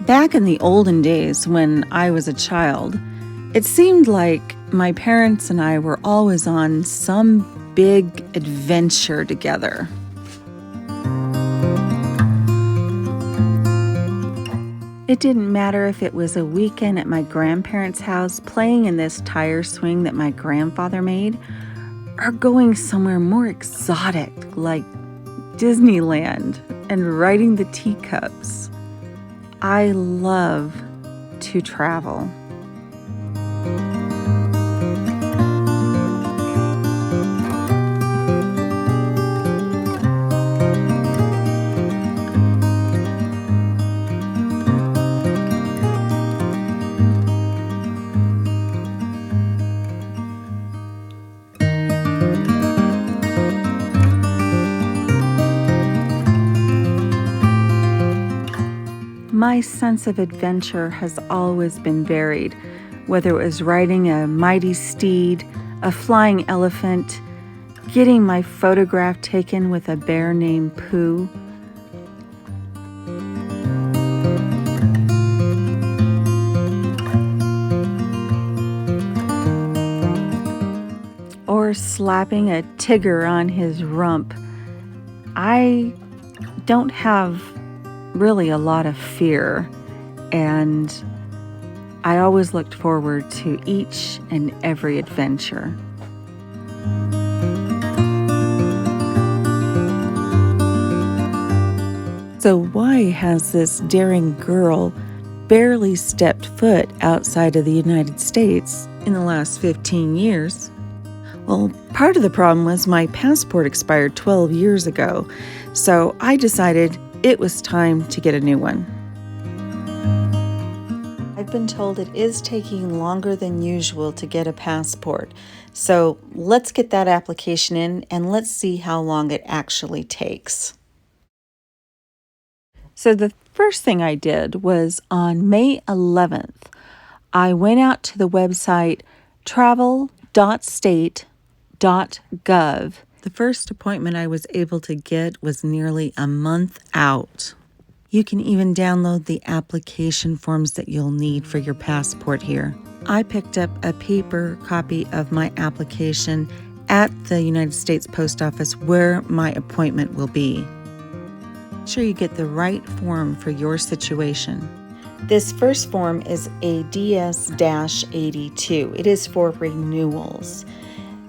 Back in the olden days when I was a child, it seemed like my parents and I were always on some big adventure together. It didn't matter if it was a weekend at my grandparents' house playing in this tire swing that my grandfather made, or going somewhere more exotic like Disneyland and riding the teacups. I love to travel. My sense of adventure has always been varied, whether it was riding a mighty steed, a flying elephant, getting my photograph taken with a bear named Pooh, or slapping a tiger on his rump. I don't have really a lot of fear, and I always looked forward to each and every adventure. So why has this daring girl barely stepped foot outside of the United States in the last 15 years? Well, part of the problem was my passport expired 12 years ago, so I decided it was time to get a new one. I've been told it is taking longer than usual to get a passport, so let's get that application in and let's see how long it actually takes. So the first thing I did was on May 11th, I went out to the website travel.state.gov. The first appointment I was able to get was nearly a month out. You can even download the application forms that you'll need for your passport here. I picked up a paper copy of my application at the United States Post Office where my appointment will be. Make sure you get the right form for your situation. This first form is a DS-82. It is for renewals.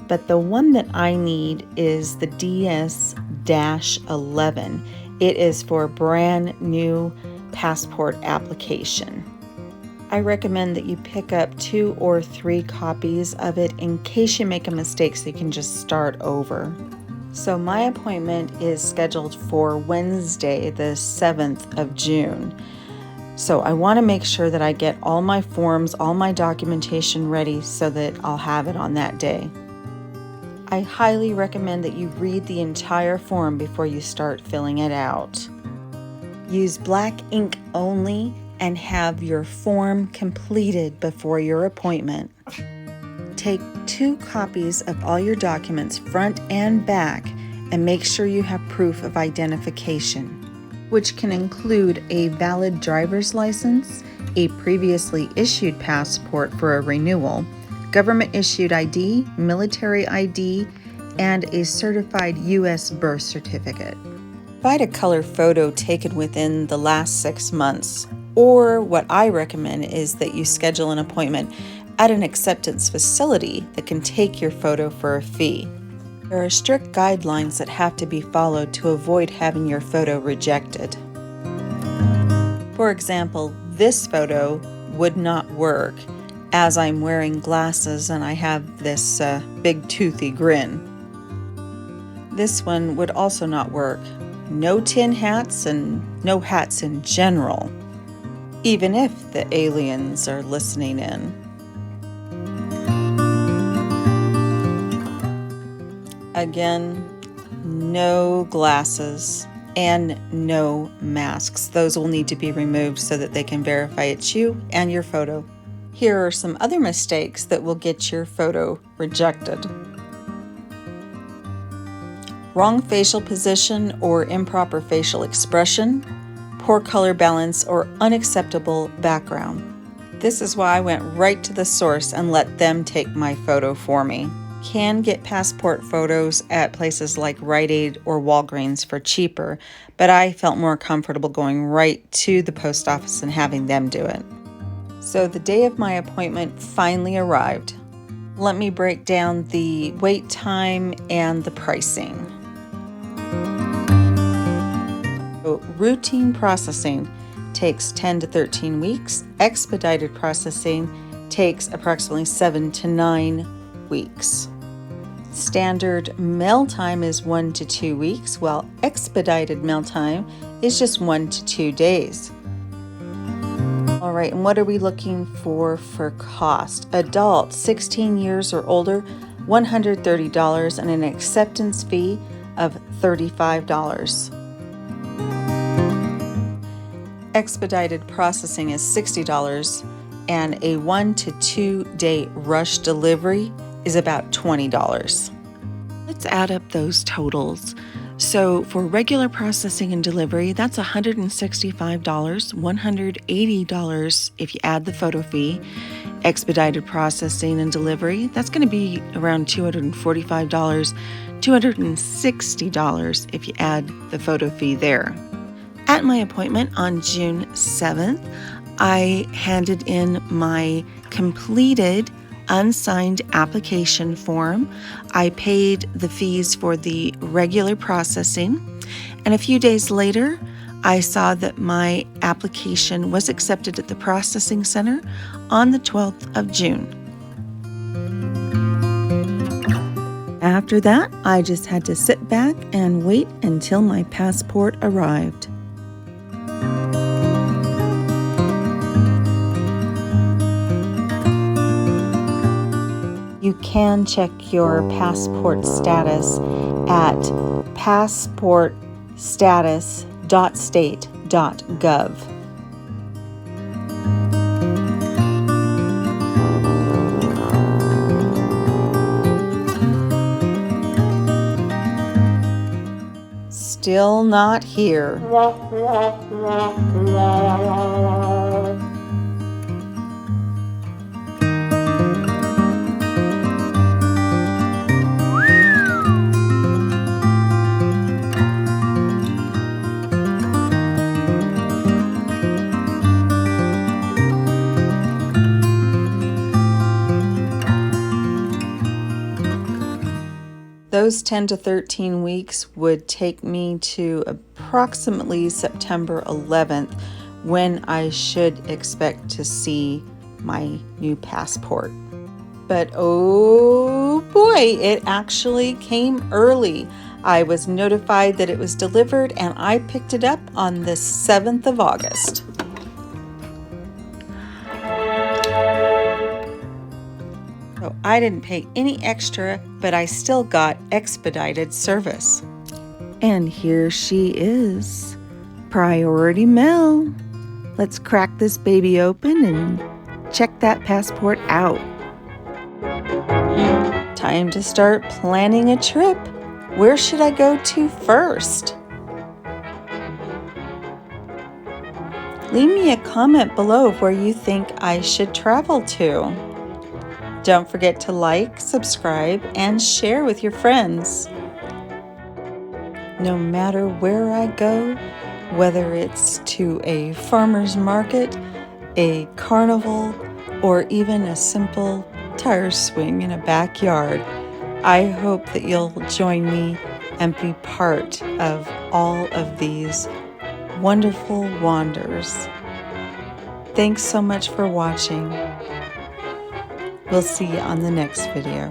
But the one that I need is the DS-11. It is for a brand new passport application. I recommend that you pick up 2 or 3 copies of it in case you make a mistake so you can just start over. So my appointment is scheduled for Wednesday, the 7th of June. So I want to make sure that I get all my forms, all my documentation ready so that I'll have it on that day. I highly recommend that you read the entire form before you start filling it out. Use black ink only and have your form completed before your appointment. Take 2 copies of all your documents, front and back, and make sure you have proof of identification, which can include a valid driver's license, a previously issued passport for a renewal, government-issued ID, military ID, and a certified U.S. birth certificate. Provide a color photo taken within the last 6 months, or what I recommend is that you schedule an appointment at an acceptance facility that can take your photo for a fee. There are strict guidelines that have to be followed to avoid having your photo rejected. For example, this photo would not work as I'm wearing glasses and I have this big toothy grin. This one would also not work. No tin hats and no hats in general, even if the aliens are listening in. Again, no glasses and no masks. Those will need to be removed so that they can verify it's you and your photo. Here are some other mistakes that will get your photo rejected. Wrong facial position or improper facial expression, poor color balance, or unacceptable background. This is why I went right to the source and let them take my photo for me. Can get passport photos at places like Rite Aid or Walgreens for cheaper, but I felt more comfortable going right to the post office and having them do it. So the day of my appointment finally arrived. Let me break down the wait time and the pricing. So, routine processing takes 10 to 13 weeks. Expedited processing takes approximately 7 to 9 weeks. Standard mail time is 1 to 2 weeks, while expedited mail time is just 1 to 2 days. All right, and what are we looking for cost? Adult, 16 years or older, $130, and an acceptance fee of $35. Expedited processing is $60, and a 1 to 2 day rush delivery is about $20. Let's add up those totals. So for regular processing and delivery, that's $165, $180 if you add the photo fee. Expedited processing and delivery, that's going to be around $245, $260 if you add the photo fee there. At my appointment on June 7th, I handed in my completed unsigned application form. I paid the fees for the regular processing, and a few days later, I saw that my application was accepted at the processing center on the 12th of June. After that, I just had to sit back and wait until my passport arrived. You can check your passport status at passportstatus.state.gov. Still not here. Those 10 to 13 weeks would take me to approximately September 11th, when I should expect to see my new passport. But oh boy, it actually came early. I was notified that it was delivered, and I picked it up on the 7th of August. So I didn't pay any extra, but I still got expedited service. And here she is, priority mail. Let's crack this baby open and check that passport out. Time to start planning a trip. Where should I go to first? Leave me a comment below of where you think I should travel to. Don't forget to like, subscribe, and share with your friends. No matter where I go, whether it's to a farmer's market, a carnival, or even a simple tire swing in a backyard, I hope that you'll join me and be part of all of these wonderful wanders. Thanks so much for watching. We'll see you on the next video.